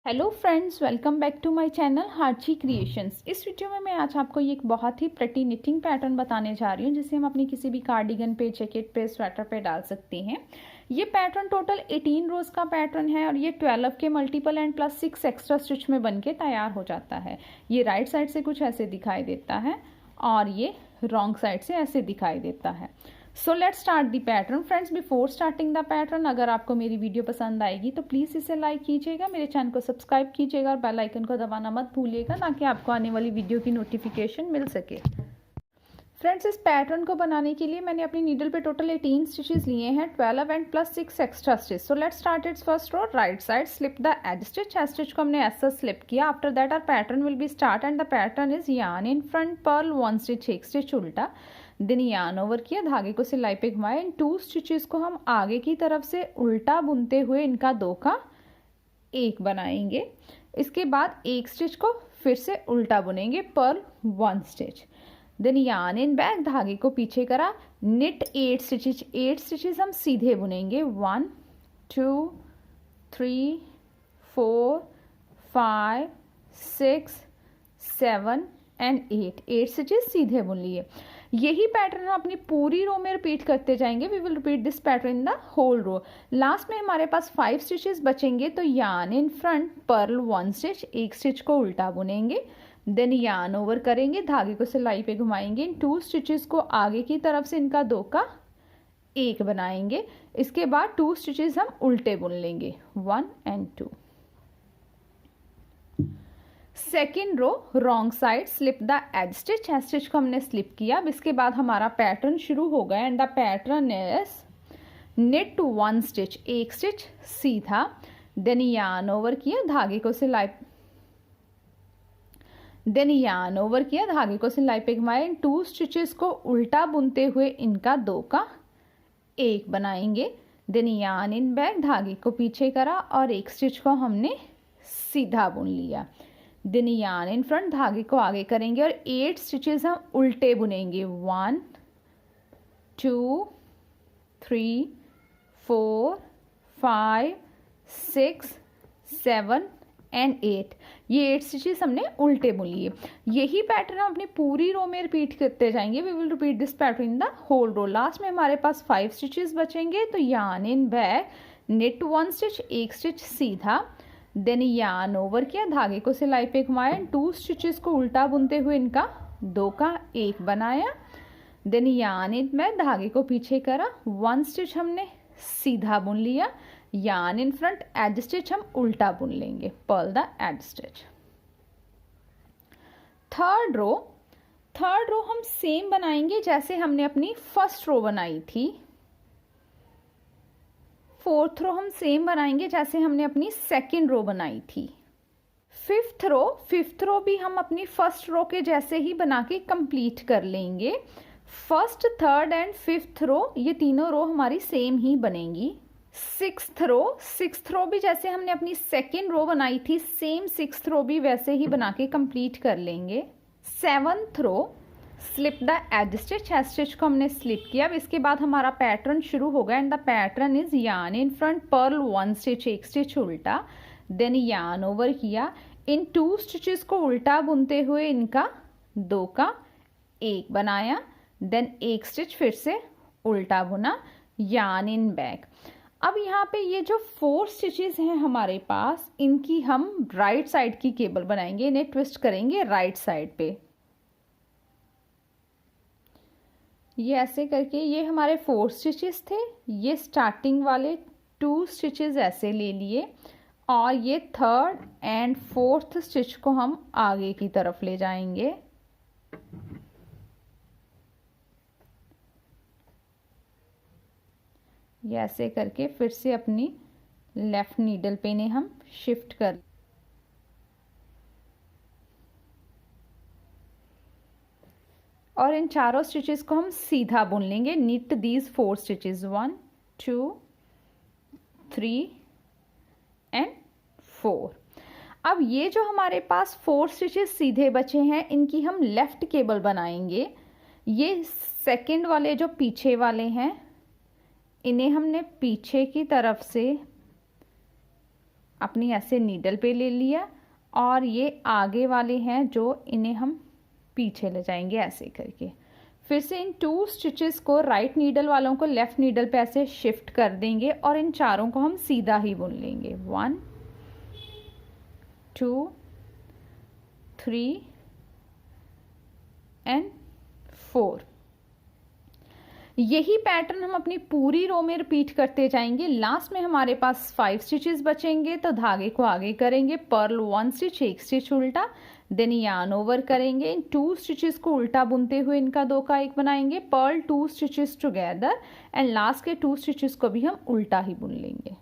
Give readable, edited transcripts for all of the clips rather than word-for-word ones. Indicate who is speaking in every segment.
Speaker 1: Hello friends, welcome back to my channel Harchi creations. इस वीडियो में मैं आज आपको ये एक बहुत ही प्रेटी निटिंग पैटर्न बताने जा रही हूँ जिसे हम अपनी किसी भी कार्डिगन पे, जैकेट पे, स्वेटर पे डाल सकते हैं। ये पैटर्न टोटल 18 रोज का पैटर्न है और ये 12 के multiple and plus 6 extra stitch में बन के तैयार हो जाता है। ये राइट साइड से कुछ ऐसे दिखाई देता है और ये रॉन्ग साइड से ऐसे दिखाई देता है। सो let's start the pattern. Friends, before starting the pattern, अगर आपको मेरी वीडियो पसंद आएगी तो प्लीज़ इसे लाइक कीजिएगा, मेरे चैनल को सब्सक्राइब कीजिएगा और बेल आइकन को दबाना मत भूलिएगा ताकि आपको आने वाली वीडियो की नोटिफिकेशन मिल सके। फ्रेंड्स, इस पैटर्न को बनाने के लिए मैंने अपनी नीडल पे टोटल 18 स्टिचेस लिए हैं, 12 and plus 6 extra stitch. So let's start its first row. Right side slip the edge stitch. Edge stitch को हमने ऐसा स्लिप किया। After that our pattern will be start and the pattern is yarn in front, purl 1 stitch, एक stitch उल्टा, then yarn over किया, धागे को सिलाई पे घुमाया। इन 2 स्टिचेस को हम आगे की तरफ से उल्टा बुनते हुए इनका 2 का 1 बनाएंगे। इसके बाद एक स्टिच को फिर से उल्टा बुनेंगे, purl 1 stitch, then yarn in back, धागे को पीछे करा, निट 8 स्टिचेस। 8 स्टिचेस हम सीधे बुनेंगे, 1 2 3 4 5 6 7 एंड 8 स्टिचेस सीधे बुन लिए। यही पैटर्न हम अपनी पूरी रो में रिपीट करते जाएंगे। We will repeat this pattern in the whole row. Last में हमारे पास 5 स्टिचेस बचेंगे, तो yarn in front, purl 1 stitch, एक स्टिच को उल्टा बुनेंगे, देन यार्न ओवर करेंगे, धागे को सिलाई पे घुमाएंगे। इन 2 स्टिचेस को आगे की तरफ से इनका 2 का 1 बनाएंगे। इसके बाद 2 स्टिचेस हम उल्टे बुन लेंगे, 1 and 2। Second row, wrong side slip the edge stitch. Edge stitch को हमने स्लिप किया। अब इसके बाद हमारा पैटर्न शुरू हो गया and the pattern is knit 1 stitch, एक स्टिच सीधा, देन यार्न ओवर किया, धागे को सिलाई पे घुमाए। इन 2 स्टिचेस को उल्टा बुनते हुए इनका 2 का 1 बनाएंगे, देन यार्न इन बैक, धागे को पीछे करा और एक स्टिच को हमने सीधा बुन लिया, देन यार्न इन फ्रंट, धागे को आगे करेंगे और 8 स्टिचेस हम उल्टे बुनेंगे, 1 2 3 4 5 6 7 एंड 8। ये 8 स्टिचेस हमने उल्टे बुन लिए। यही पैटर्न हम अपनी पूरी रो में रिपीट करते जाएंगे। We will repeat this pattern in the whole row. Last में हमारे पास 5 स्टिचेस बचेंगे, तो yarn in back, knit 1 stitch, एक स्टिच सीधा, देन यार्न ओवर किया, धागे को सिलाई पे घुमाया। 2 स्टिचेस को उल्टा बुनते हुए इनका 2 का 1 बनाया, देन यार्न इन बैक, धागे को पीछे करा, 1 स्टिच हमने सीधा बुन लिया, yarn in front, edge stitch हम उल्टा बुन लेंगे, purl the edge stitch. Third row हम सेम बनाएंगे जैसे हमने अपनी फर्स्ट रो बनाई थी। फोर्थ रो हम सेम बनाएंगे जैसे हमने अपनी सेकेंड रो बनाई थी। फिफ्थ रो भी हम अपनी फर्स्ट रो के जैसे ही बना के कंप्लीट कर लेंगे। First, third and fifth row, ये तीनों रो हमारी सेम ही बनेंगी। सिक्स्थ रो भी जैसे हमने अपनी सेकेंड रो बनाई थी, सेम सिक्स्थ रो भी वैसे ही बना के कंप्लीट कर लेंगे। Seventh row, slip the edge stitch. Edge stitch को हमने स्लिप किया। अब इसके बाद हमारा पैटर्न शुरू होगा and the pattern is yarn in front, purl 1 stitch, एक स्टिच उल्टा, देन यार्न ओवर किया। इन 2 स्टिचेस को उल्टा बुनते हुए इनका 2 का 1 बनाया, देन एक स्टिच फिर से उल्टा बुना, यार्न इन बैक। अब यहाँ पे ये जो 4 स्टिचेस हैं हमारे पास, इनकी हम राइट साइड की केबल बनाएंगे। इन्हें ट्विस्ट करेंगे राइट साइड पे, ये ऐसे करके। ये हमारे 4 स्टिचेस थे। ये स्टार्टिंग वाले 2 स्टिचेस ऐसे ले लिए और ये थर्ड एंड फोर्थ स्टिच को हम आगे की तरफ ले जाएंगे। ये ऐसे करके फिर से अपनी लेफ्ट नीडल पे इन्हें हम शिफ्ट कर, और इन चारों स्टिचेस को हम सीधा बुन लेंगे। Knit these 4 stitches, 1 2 3 and 4। अब ये जो हमारे पास 4 स्टिचेस सीधे बचे हैं, इनकी हम लेफ्ट केबल बनाएंगे। ये सेकंड वाले जो पीछे वाले हैं, इन्हें हमने पीछे की तरफ से अपनी ऐसे नीडल पे ले लिया और ये आगे वाले हैं जो इन्हें हम पीछे ले जाएंगे ऐसे करके। फिर से इन 2 स्टिचेस को राइट नीडल वालों को लेफ्ट नीडल पे ऐसे शिफ्ट कर देंगे और इन चारों को हम सीधा ही बुन लेंगे। 1 2 3 एंड 4। यही पैटर्न हम अपनी पूरी रो में रिपीट करते जाएंगे। लास्ट में हमारे पास 5 स्टिचेस बचेंगे तो धागे को आगे करेंगे, पर्ल 1 स्टिच, 1 स्टिच उल्टा, देन यार्न ओवर करेंगे, इन 2 स्टिचेस को उल्टा बुनते हुए इनका 2 का 1 बनाएंगे, purl 2 stitches together and last के 2 स्टिचेस को भी हम उल्टा ही बुन लेंगे।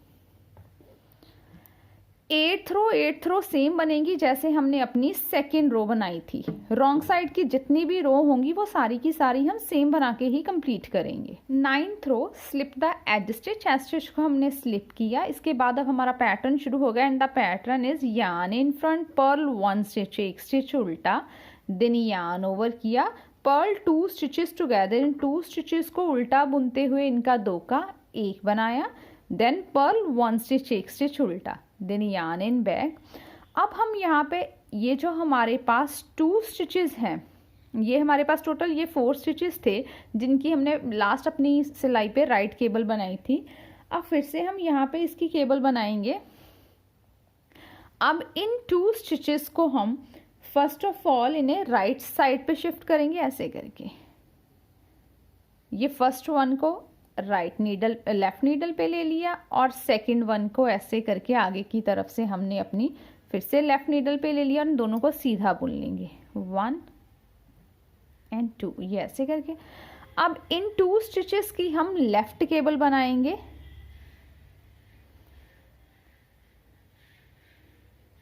Speaker 1: 8 रो सेम बनेगी जैसे हमने अपनी सेकेंड रो बनाई थी। रॉन्ग साइड की जितनी भी रो होंगी वो सारी की सारी हम सेम बना के ही कंप्लीट करेंगे। 9th row slip the edge stitch, edge stitch को हमने स्लिप किया। इसके बाद अब हमारा पैटर्न शुरू हो गया and the pattern is yarn in front, purl 1 stitch, 1 stitch उल्टा, देन यार्न ओवर किया, पर्ल 2 स्टिचेस टुगेदर, इन 2 स्टिचेस को उल्टा बुनते हुए इनका 2 का 1 बनाया, देन पर्ल 1 स्टिच, 1 स्टिच उल्टा, देन यार्न इन बैक। अब हम यहाँ पे ये जो हमारे पास 2 स्टिचेस हैं, ये हमारे पास टोटल ये 4 स्टिचेस थे जिनकी हमने लास्ट अपनी सिलाई पे राइट केबल बनाई थी। अब फिर से हम यहाँ पे इसकी केबल बनाएंगे। अब इन 2 स्टिचेस को हम फर्स्ट ऑफ ऑल इन्हें राइट साइड पे शिफ्ट करेंगे ऐसे करके। ये फर्स्ट वन को राइट नीडल लेफ्ट नीडल पे ले लिया और सेकंड वन को ऐसे करके आगे की तरफ से हमने अपनी फिर से लेफ्ट नीडल पे ले लिया और दोनों को सीधा बुन लेंगे। 1 एंड 2, ये ऐसे करके। अब इन 2 स्टिचेस की हम लेफ्ट केबल बनाएंगे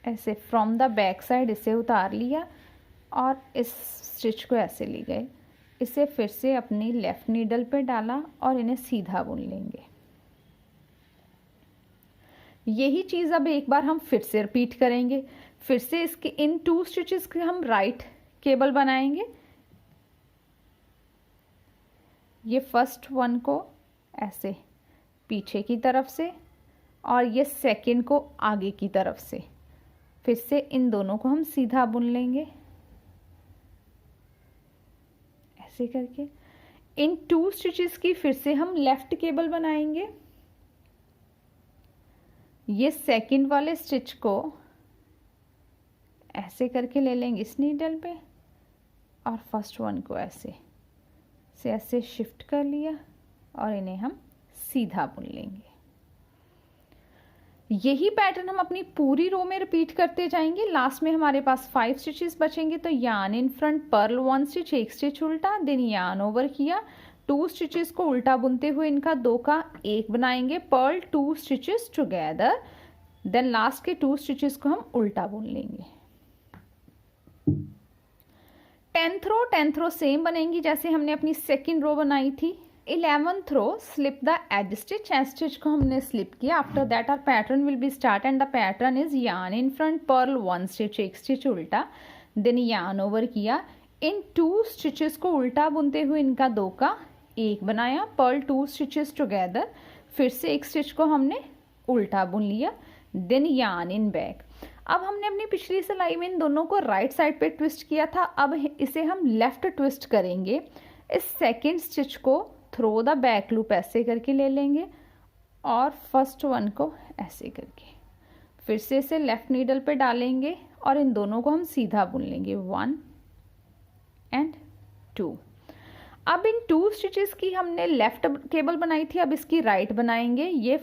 Speaker 1: ऐसे, फ्रॉम द बैक साइड इसे उतार लिया और इस स्टिच को ऐसे ले गए, इसे फिर से अपनी लेफ्ट नीडल पे डाला और इन्हें सीधा बुन लेंगे। यही चीज़ अब एक बार हम फिर से रिपीट करेंगे। फिर से इसके इन 2 स्टिचेस के हम राइट केबल बनाएंगे। ये फर्स्ट वन को ऐसे पीछे की तरफ से और ये सेकंड को आगे की तरफ से, फिर से इन दोनों को हम सीधा बुन लेंगे ऐसे करके। इन 2 स्टिचेस की फिर से हम लेफ्ट केबल बनाएंगे। ये सेकंड वाले स्टिच को ऐसे करके ले लेंगे इस नीडल पे और फर्स्ट वन को ऐसे से ऐसे शिफ्ट कर लिया और इन्हें हम सीधा बुन लेंगे। यही पैटर्न हम अपनी पूरी रो में रिपीट करते जाएंगे। लास्ट में हमारे पास 5 स्टिचेस बचेंगे तो yarn in front, purl 1 stitch, 1 stitch उल्टा, देन यार्न ओवर किया, 2 स्टिचेस को उल्टा बुनते हुए इनका 2 का 1 बनाएंगे, purl 2 stitches together, then last के 2 स्टिचेस को हम उल्टा बुन लेंगे। 10th रो सेम बनेंगी जैसे हमने अपनी सेकेंड रो बनाई थी। 11th row slip the edge stitch, edge stitch को हमने स्लिप किया। After that our pattern will be start and the pattern is yarn in front, purl 1 stitch, 1 stitch उल्टा, देन यार्न ओवर किया, इन 2 stitches को उल्टा बुनते हुए इनका 2 का 1 बनाया, पर्ल 2 स्टिचेस टुगेदर, फिर से 1 स्टिच को हमने उल्टा बुन लिया, देन यार्न इन बैक। अब हमने अपनी पिछली सिलाई में इन दोनों को राइट साइड पे ट्विस्ट किया था, अब इसे हम लेफ्ट ट्विस्ट करेंगे। इस सेकेंड स्टिच को थ्रो द बैक लूप ऐसे करके ले लेंगे और फर्स्ट वन को ऐसे करके फिर से इसे लेफ्ट नीडल पे डालेंगे और इन दोनों को हम सीधा बुन लेंगे। 1 एंड 2। अब इन 2 स्टिचेस की हमने लेफ्ट केबल बनाई थी, अब इसकी राइट बनाएंगे। ये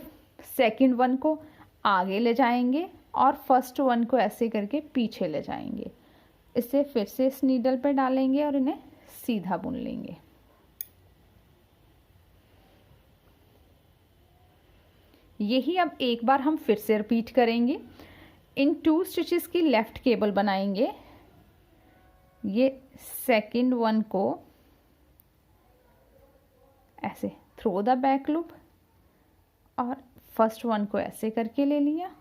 Speaker 1: सेकंड वन को आगे ले जाएंगे और फर्स्ट वन को ऐसे करके पीछे ले जाएंगे, इसे फिर से इस नीडल पे डालेंगे और इन्हें सीधा बुन लेंगे। यही अब एक बार हम फिर से रिपीट करेंगे। इन 2 स्टिचेस की लेफ्ट केबल बनाएंगे। ये सेकंड वन को ऐसे थ्रो द बैक लूप और फर्स्ट वन को ऐसे करके ले लिया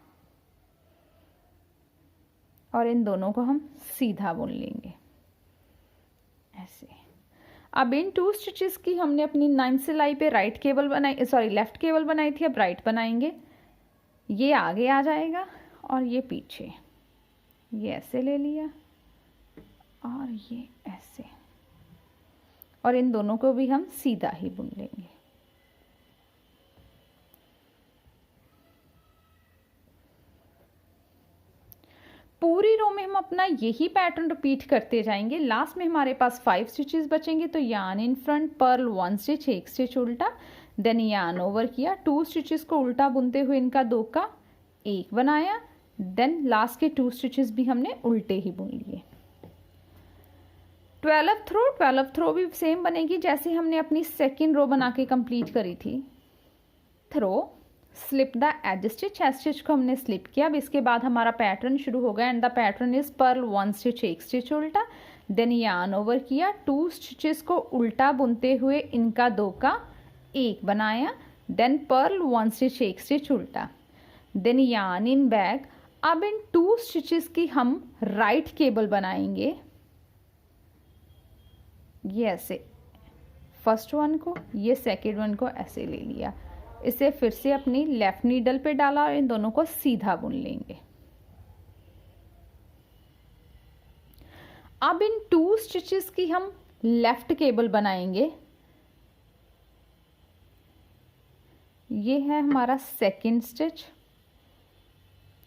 Speaker 1: और इन दोनों को हम सीधा बुन लेंगे ऐसे। अब इन 2 स्टिचेस की हमने अपनी 9 सिलाई पे लेफ्ट केबल बनाई थी, अब राइट बनाएंगे। ये आगे आ जाएगा और ये पीछे, ये ऐसे ले लिया और ये ऐसे, और इन दोनों को भी हम सीधा ही बुन लेंगे। पूरी रो में हम अपना यही पैटर्न रिपीट करते जाएंगे। लास्ट में हमारे पास 5 स्टिचेस बचेंगे, तो yarn in front, purl 1 stitch, 1 stitch उल्टा, देन यार्न ओवर किया, 2 स्टिचेस को उल्टा बुनते हुए इनका 2 का 1 बनाया, देन लास्ट के 2 स्टिचेस भी हमने उल्टे ही बुन लिए। 12th थ्रो भी सेम बनेगी जैसे हमने अपनी सेकेंड रो बना के कंप्लीट करी थी। थ्रो, slip the edge stitch, edge stitch को हमने स्लिप किया। अब इसके बाद हमारा पैटर्न शुरू हो गया, and the pattern is purl 1 stitch, 1 stitch उल्टा, देन यार्न ओवर किया, 2 स्टिचेस को उल्टा बुनते हुए इनका 2 का 1 बनाया, देन पर्ल 1 स्टिच, 1 स्टिच उल्टा, देन यार्न इन बैक। अब इन 2 स्टिचेस की हम राइट केबल बनाएंगे, ये ऐसे, फर्स्ट वन को, ये सेकेंड वन को ऐसे ले लिया, इसे फिर से अपनी लेफ्ट नीडल पे डाला और इन दोनों को सीधा बुन लेंगे। अब इन 2 स्टिचेस की हम लेफ्ट केबल बनाएंगे, ये है हमारा सेकेंड स्टिच,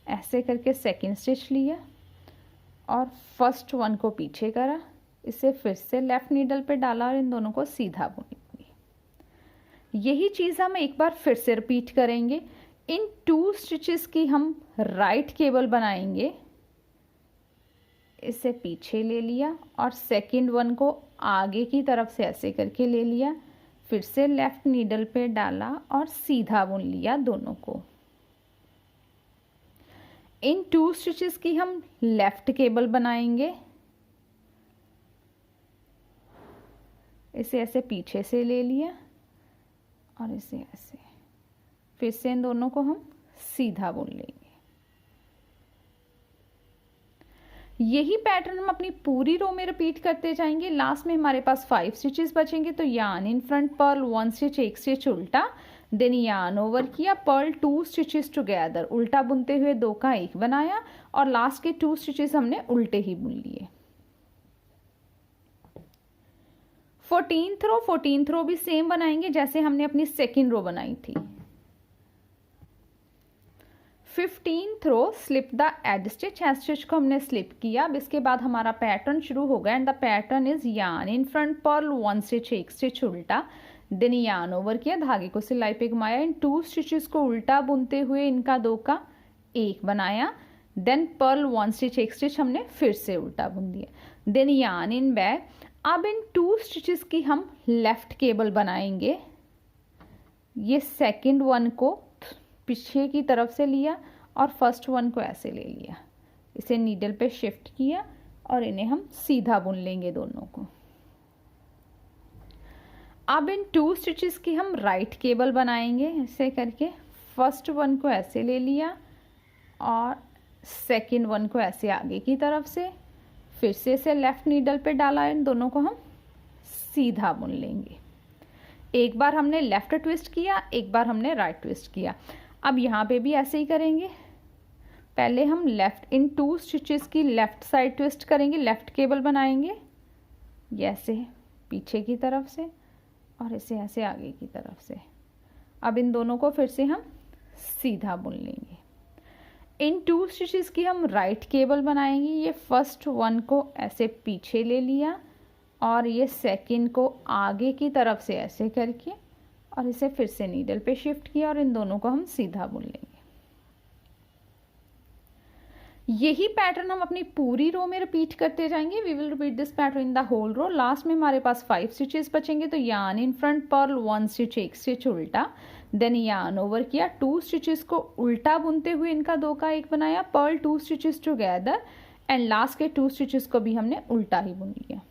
Speaker 1: ऐसे करके सेकेंड स्टिच लिया और फर्स्ट वन को पीछे करा, इसे फिर से लेफ्ट नीडल पे डाला और इन दोनों को सीधा बुन। यही चीज़ हम एक बार फिर से रिपीट करेंगे। इन 2 स्टिचेस की हम राइट केबल बनाएंगे, इसे पीछे ले लिया और सेकेंड वन को आगे की तरफ से ऐसे करके ले लिया, फिर से लेफ्ट नीडल पे डाला और सीधा बुन लिया दोनों को। इन 2 स्टिचेस की हम लेफ्ट केबल बनाएंगे, इसे ऐसे पीछे से ले लिया और इसे ऐसे, फिर से इन दोनों को हम सीधा बुन लेंगे। यही पैटर्न हम अपनी पूरी रो में रिपीट करते जाएंगे। लास्ट में हमारे पास 5 स्टिचेस बचेंगे, तो yarn in front, purl 1 stitch, 1 stitch उल्टा, देन यार्न ओवर किया, पर्ल 2 स्टिचेस टुगेदर, उल्टा बुनते हुए 2 का 1 बनाया और लास्ट के 2 स्टिचेस हमने उल्टे ही बुन लिए। 14th रो भी सेम बनाएंगे जैसे हमने अपनी सेकेंड रो बनाई थी। 15th row, slip the edge stitch, edge stitch को हमने स्लिप किया। अब इसके बाद हमारा पैटर्न शुरू हो गया, and the pattern is yarn in front, purl 1 stitch, 1 stitch उल्टा, देन यार्न ओवर किया, धागे को सिलाई पे घुमाया, इन 2 स्टिचेस को उल्टा बुनते हुए इनका 2 का 1 बनाया, देन पर्ल 1 स्टिच, 1 स्टिच हमने फिर से उल्टा बुन दिया, देन यार्न इन बैक। अब इन 2 स्टिचेस की हम लेफ्ट केबल बनाएंगे, ये सेकेंड वन को पीछे की तरफ से लिया और फर्स्ट वन को ऐसे ले लिया, इसे नीडल पे शिफ्ट किया और इन्हें हम सीधा बुन लेंगे दोनों को। अब इन 2 स्टिचेस की हम राइट केबल बनाएंगे, ऐसे करके फर्स्ट वन को ऐसे ले लिया और सेकेंड वन को ऐसे आगे की तरफ से, फिर से इसे लेफ्ट नीडल पे डाला, इन दोनों को हम सीधा बुन लेंगे। एक बार हमने लेफ्ट ट्विस्ट किया, एक बार हमने राइट ट्विस्ट किया। अब यहाँ पे भी ऐसे ही करेंगे, पहले हम लेफ्ट, इन 2 स्टिचेस की लेफ्ट साइड ट्विस्ट करेंगे, लेफ्ट केबल बनाएंगे, ये ऐसे पीछे की तरफ से और इसे ऐसे आगे की तरफ से। अब इन दोनों को फिर से हम सीधा बुन लेंगे। इन 2 स्टिचेस की हम राइट केबल बनाएंगे, ये फर्स्ट वन को ऐसे पीछे ले लिया और ये सेकेंड को आगे की तरफ से ऐसे करके और इसे फिर से नीडल पे शिफ्ट किया और इन दोनों को हम सीधा बुन लेंगे। यही पैटर्न हम अपनी पूरी रो में रिपीट करते जाएंगे। We will repeat this pattern in the whole row. Last में हमारे पास 5 स्टिचेस बचेंगे, तो yarn in front, purl 1 stitch, 1 stitch उल्टा, देन यार्न ओवर किया, 2 स्टिचेस को उल्टा बुनते हुए इनका 2 का 1 बनाया, purl 2 stitches together and last के 2 स्टिचेस को भी हमने उल्टा ही बुन लिया।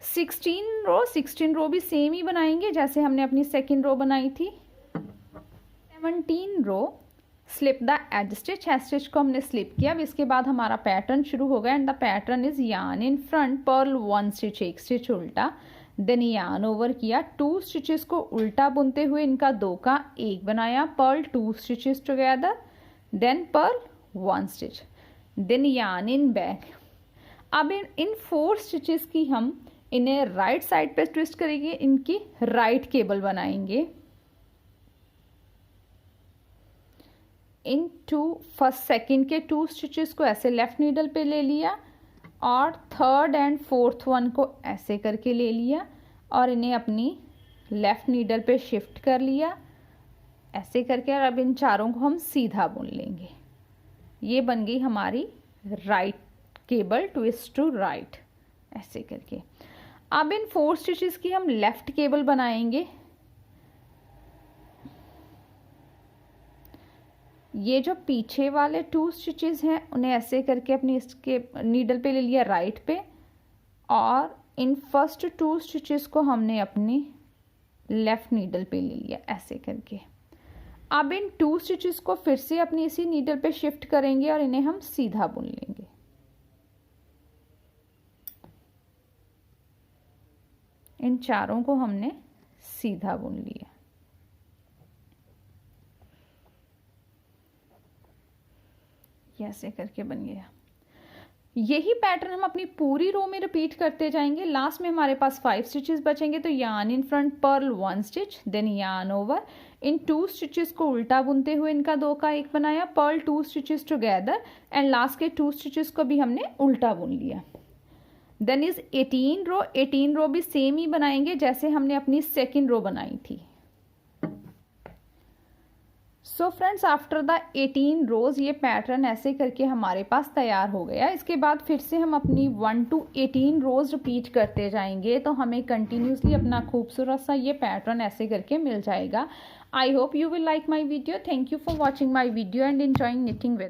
Speaker 1: 16 रो भी सेम ही बनाएंगे जैसे हमने अपनी सेकेंड रो बनाई थी। 17 row, slip the edge stitch, edge stitch को हमने स्लिप किया। अब इसके बाद हमारा पैटर्न शुरू हो गया, and the pattern is yarn in front, purl 1 stitch, 1 stitch उल्टा, देन यार्न ओवर किया, 2 स्टिचेस को उल्टा बुनते हुए इनका 2 का 1 बनाया, purl 2 stitches together, then purl 1 stitch, then yarn in back. अब इन 4 स्टिचेस की हम इन्हें राइट साइड पे ट्विस्ट करेंगे, इनकी राइट केबल बनाएंगे। इन फर्स्ट सेकंड के 2 स्टिचेस को ऐसे लेफ्ट नीडल पे ले लिया और थर्ड एंड फोर्थ वन को ऐसे करके ले लिया और इन्हें अपनी लेफ्ट नीडल पे शिफ्ट कर लिया ऐसे करके। और अब इन चारों को हम सीधा बुन लेंगे। ये बन गई हमारी right cable, twist to right ऐसे करके। अब इन 4 स्टिचेस की हम लेफ्ट केबल बनाएंगे। ये जो पीछे वाले 2 स्टिचेस हैं उन्हें ऐसे करके अपनी इसके नीडल पे ले लिया राइट पे, और इन फर्स्ट 2 स्टिचेस को हमने अपनी लेफ्ट नीडल पे ले लिया ऐसे करके। अब इन 2 स्टिचेस को फिर से अपनी इसी नीडल पे शिफ्ट करेंगे और इन्हें हम सीधा बुन लेंगे। इन चारों को हमने सीधा बुन लिया। ऐसे करके बन गया। यही पैटर्न हम अपनी पूरी रो में रिपीट करते जाएंगे। लास्ट में हमारे पास 5 स्टिचेस बचेंगे, तो yarn in front, purl 1 stitch, then yarn over. इन 2 स्टिचेस को उल्टा बुनते हुए इनका 2 का 1 बनाया, purl 2 stitches together, and last के 2 स्टिचेस को भी हमने उल्टा बुन लिया। देन इज 18 रो। 18 रो भी सेम ही बनाएंगे जैसे हमने अपनी सेकेंड रो बनाई थी। सो फ्रेंड्स, आफ्टर द 18 रोज ये पैटर्न ऐसे करके हमारे पास तैयार हो गया। इसके बाद फिर से हम अपनी 1 to 18 रोज रिपीट करते जाएंगे, तो हमें कंटिन्यूसली अपना खूबसूरत सा ये पैटर्न ऐसे करके मिल जाएगा। I hope you will like my video. Thank you for watching my video and enjoying knitting with.